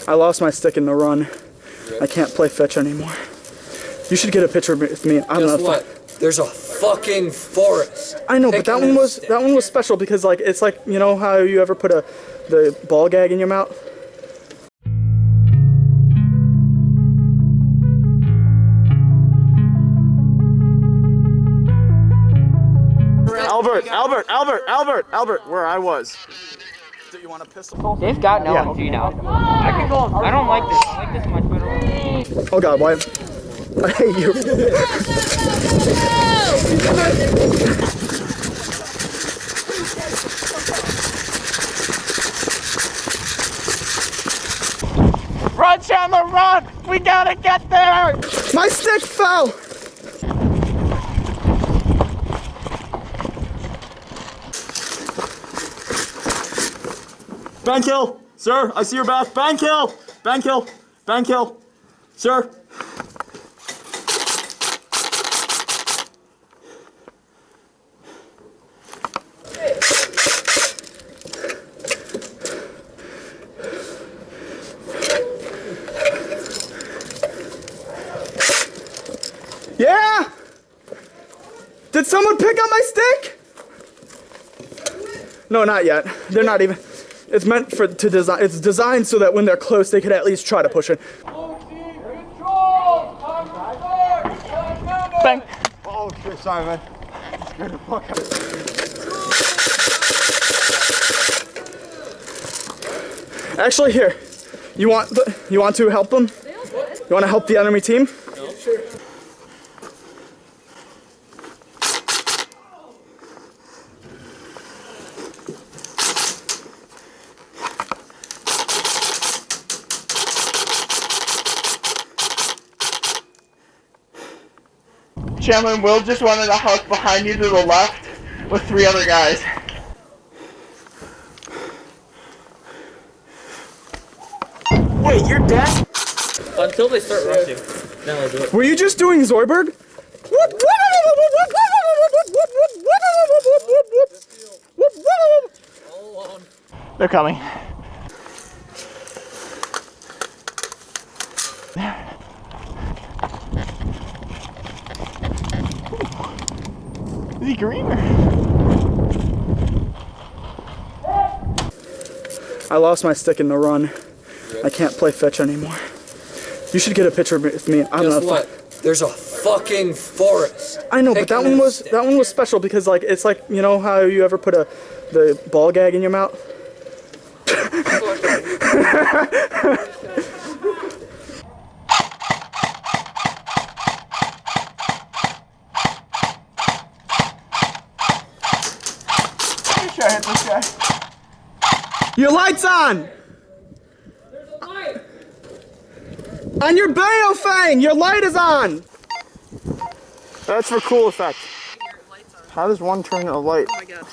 I lost my stick in the run. I can't play fetch anymore. You should get a picture with me. I'm Guess what? There's a fucking forest. I know, but that one was special because like it's like, you know how you ever put the ball gag in your mouth? Albert, where I was. Do you want a pistol? They've got no LMG now. I can go. I don't like this. I like this much better. Oh God, why? I hate you. Run, Chandler, run! We gotta get there! My stick fell! Bank kill! Sir, I see your back. Bank kill! Bank kill! Bank kill! Sir! Yeah! Did someone pick up my stick? No, not yet. They're not even. It's meant to design. It's designed so that when they're close, they could at least try to push it. Bang! Oh shit, sorry man. Scared the fuck out of me. Actually, here. You want to help them? You want to help the enemy team? No. Sure. Chandler and Will just wanted a house behind you to the left with 3 other guys. Wait, you're dead? Until they start rushing. Then I'll do it. Were you just doing Zoidberg? All alone. They're coming. Is he greener? I lost my stick in the run. I can't play fetch anymore. You should get a picture with me. Guess what? There's a fucking forest. I know, but that one was special because like it's like, you know how you ever put the ball gag in your mouth? I hit this guy. Your light's on! There's a light! On your Baofang! Your light is on! That's for cool effect. How does one turn a light? Oh my god.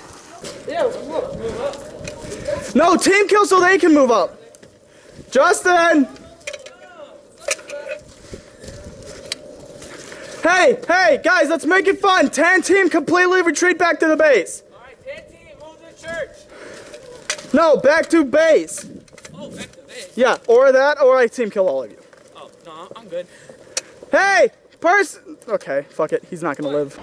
Yeah, look, move up. No, team kill so they can move up! Justin! Hey, guys, let's make it fun! Tan team completely retreat back to the base. Church. No, back to base. Oh, back to base. Yeah, or that, or I team kill all of you. Oh, no, I'm good. Hey, person. Okay, fuck it. He's not gonna live.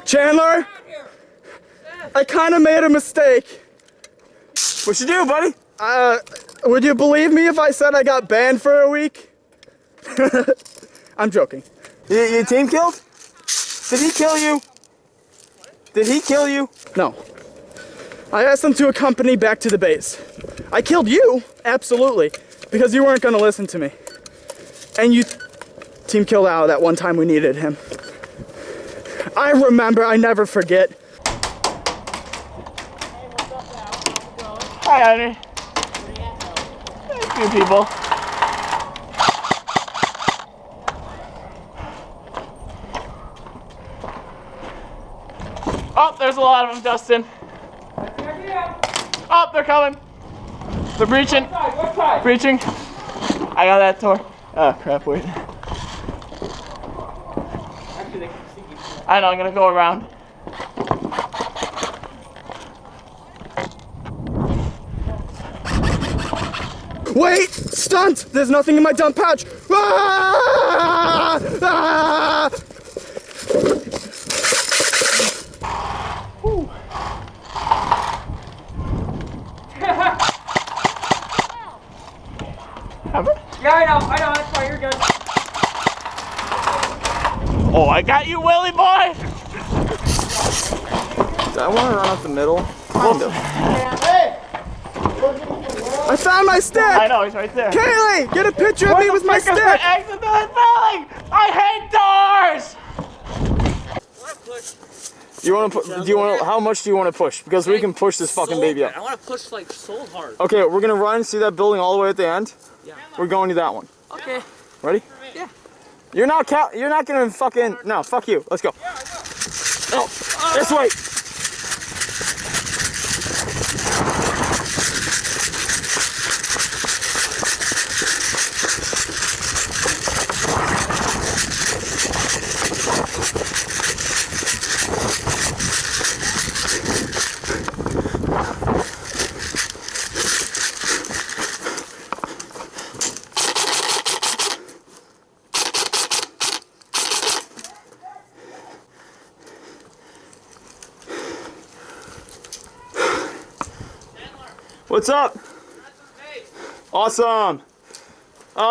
Chandler, I kind of made a mistake. What you do, buddy? Would you believe me if I said I got banned for a week? I'm joking. Your team killed? Did he kill you? Did he kill you? No. I asked them to accompany back to the base. I killed you, absolutely, because you weren't gonna listen to me. And you team killed Al that one time we needed him. I remember, I never forget. Hi, honey. Good people. Oh, there's a lot of them, Dustin. Oh, they're coming. They're breaching. Breaching. I got that door. Oh, crap, wait. I know, I'm gonna go around. Wait! Stunt! There's nothing in my dump pouch! Ah! Ah! Yeah, I know, that's fine, you're good. Oh, I got you, Willie boy! Do I want to run up the middle? Kind of. I found my stick! I know, he's right there. Kaylee! Get a picture of me with my stick! Exit the spelling! I hate doors! You want to put? Do you want? How much do you want to push? Because we can push this fucking baby up. I want to push like so hard. Okay, we're gonna run. See that building all the way at the end? Yeah. We're going to that one. Okay. Ready? Yeah. You're not gonna fucking. No, fuck you. Let's go. Oh, this way. What's up? Awesome.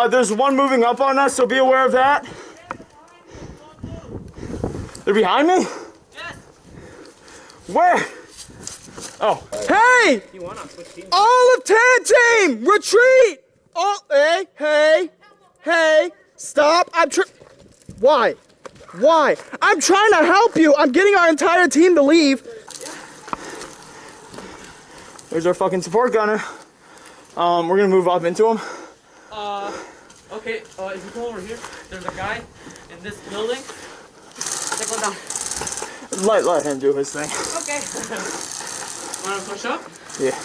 There's one moving up on us, so be aware of that. They're behind me? Yes. Where? Oh. Hey! You want to switch teams? All of Tan Team! Retreat! Oh, hey! Stop! Why? Why? I'm trying to help you! I'm getting our entire team to leave. There's our fucking support gunner. We're gonna move up into him. Okay, if you go over here, there's a guy in this building. Take one down. Let him do his thing. Okay. Want to push up? Yeah.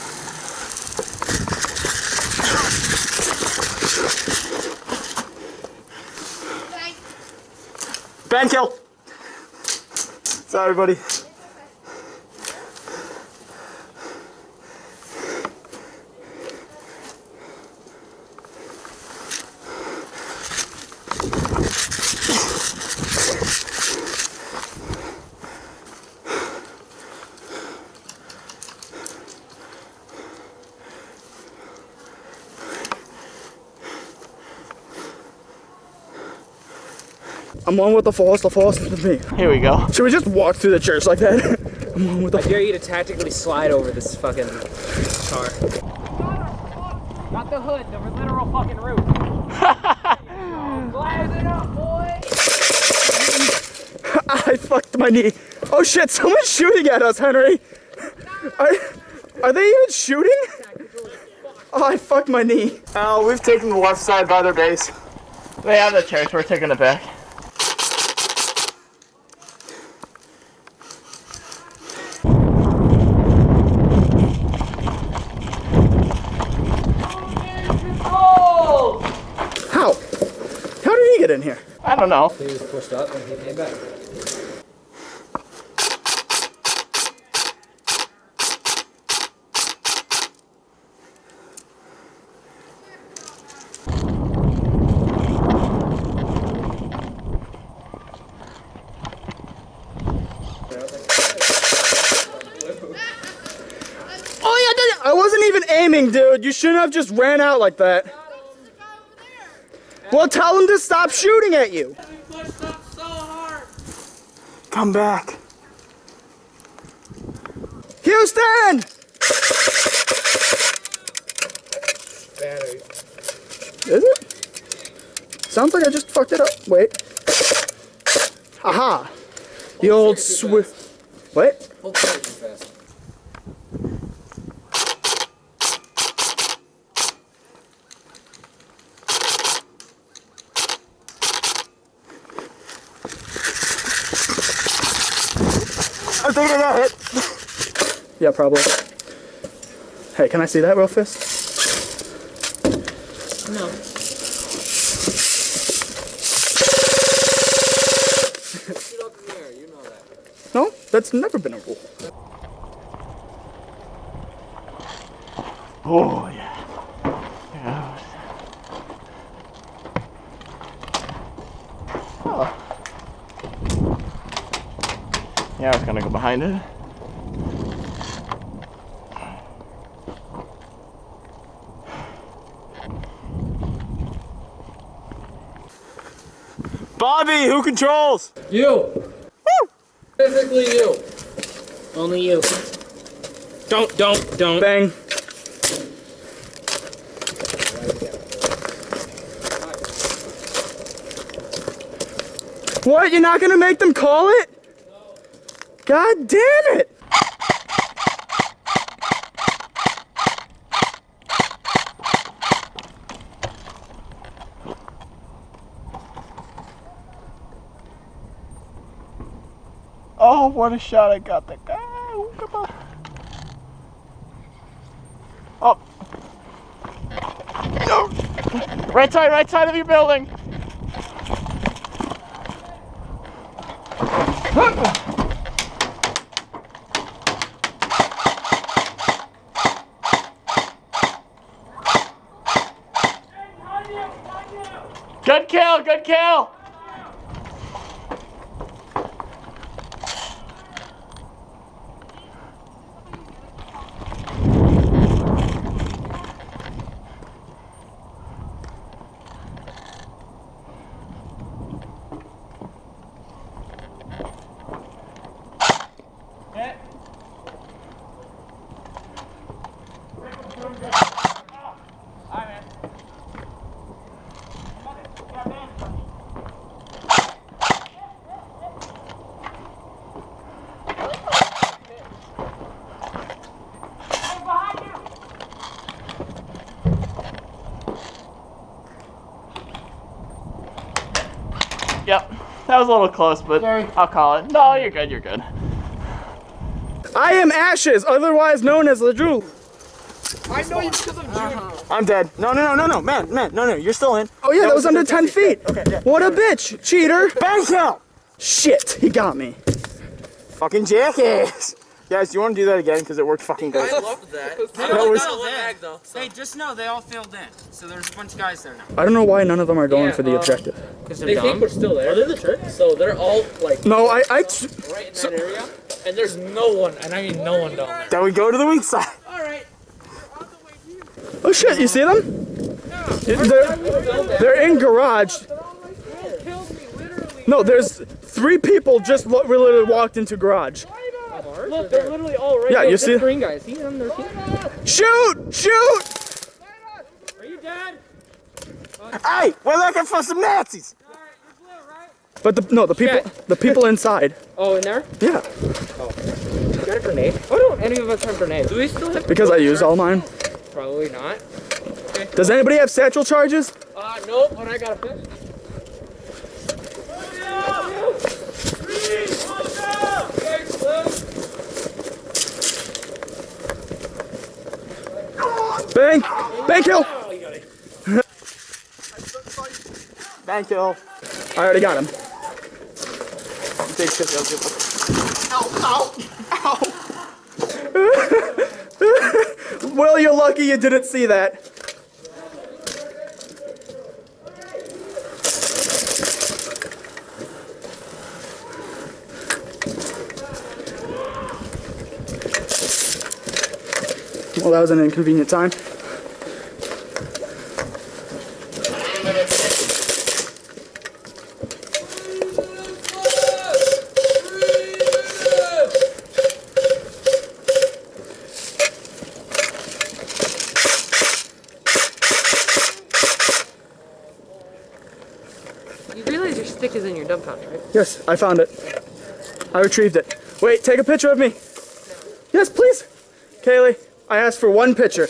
Ban kill. Sorry, buddy. I'm on with the force with me. Here we go. Should we just walk through the church like that? I'm on with the I dare you to tactically slide over this fucking car. Not the hood, the literal fucking roof. Glass it up, boy! I fucked my knee. Oh shit, someone's shooting at us, Henry. Are they even shooting? Oh, I fucked my knee. We've taken the left side by their base. They have the church, we're taking it back. How? How did he get in here? I don't know. He was pushed up and he came back. Oh yeah, I wasn't even aiming, dude. You shouldn't have just ran out like that. Well, tell him to stop shooting at you. Pushed up so hard. Come back. Houston! Battery. Is it? Sounds like I just fucked it up. Wait. Aha. The old swift. What? Hold tight too fast. I think I got hit. Yeah, probably. Hey, can I see that real fast? No. That's never been a rule. Oh, yeah. Yeah. Oh. Yeah, I was gonna go behind it. Bobby, who controls? You. Woo! Physically you. Only you. Don't. Bang. What? You're not gonna make them call it? No. God damn it! Oh, what a shot I got that guy. Oh. No. Right side of your building. Good kill, good kill. Yep, that was a little close, but I'll call it. No, you're good, you're good. I am Ashes, otherwise known as the Jew. I know you because I'm June. I'm dead. No, man, you're still in. Oh yeah, that was under 10 feet. Okay, yeah. What a bitch, cheater. Bang kill! Shit, he got me. Fucking jackass. Guys, do you want to do that again? Because it worked fucking good. I loved that. Hey, just know they all filled in. So there's a bunch of guys there now. I don't know why none of them are going for the objective. Because They they're think dumb. we're still there. They're the trick. So they're all like No, right in that area, and there's no one, and I mean no one down there. Then we go to the weak side. All right. Oh shit, you see them? They're in garage. No, there's 3 people just literally walked into garage. Look, they're literally all right. Yeah, you see? Green guys. See them? They're Shoot! Shoot! Are you dead? Hey, we're looking for some Nazis. But the people inside. Oh, in there? Yeah, You got a grenade? Why don't any of us have grenades? Do we still have? because I used all mine. Probably not. Does anybody have satchel charges? Nope. But I got a fish. Bang! Bang kill! Bang kill. I already got him. Big shit, yo, people. Well, you're lucky you didn't see that. Well, that was an inconvenient time. You realize your stick is in your dump pouch, right? Yes, I found it. I retrieved it. Wait, take a picture of me. Yes, please. Kaylee, I asked for one picture.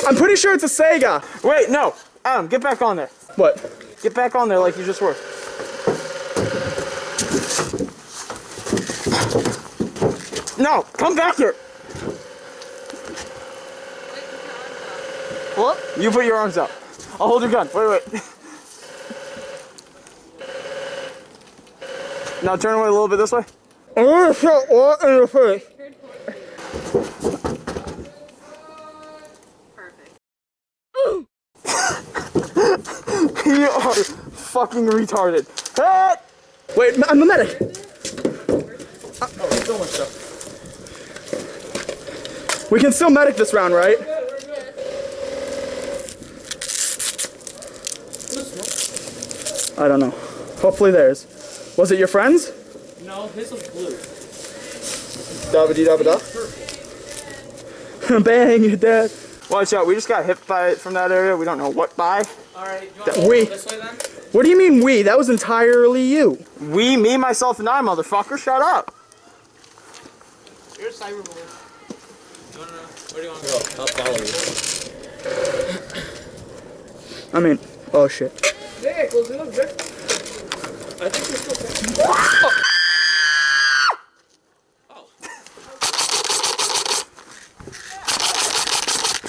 I'm pretty sure it's a Sega. Wait, no. Adam, get back on there. What? Get back on there like you just were. No, come back here. What? You put your arms up. I'll hold your gun. Wait. Now turn away a little bit this way. I'm gonna shot what in the face. You are fucking retarded. Ah! Wait, I'm a medic. So much stuff. We can still medic this round, right? I don't know. Hopefully theirs. Was it your friends? No, his was blue. Dabba-dee-dabba-da. Bang, you're dead. Watch out, we just got hit by it from that area. We don't know what by. Alright, you want to We. go this way then? What do you mean we? That was entirely you. We, me, myself, and I, motherfucker. Shut up. You're a cyberbully. You wanna know? Where do you want to go? I'll follow you. I mean, oh shit. Yeah, close it up, Vic. I think you're still okay.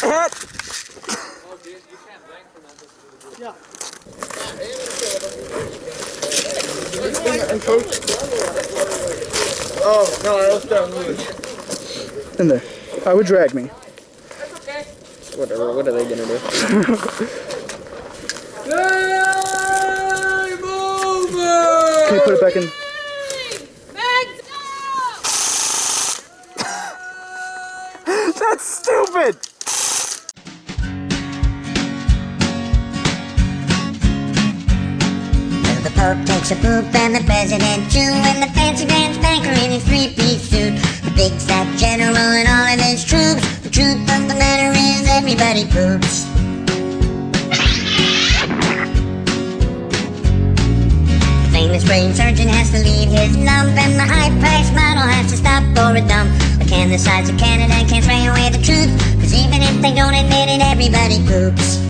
Hit. Oh, dude, you can't blank from that. Yeah. Oh, no, I was down loose. In there. I would drag me. That's okay. Whatever, what are they gonna do? Game over! Can you put it back in? That's stupid. The Pope takes a poop and the President too, and the fancy pants banker in his three-piece suit, the big fat general and all of his troops. The truth of the matter is everybody poops. The famous brain surgeon has to leave his lump, and the high-priced model has to stop for a dump. But can the sides of Canada can't spray away the truth, 'cause even if they don't admit it, everybody poops.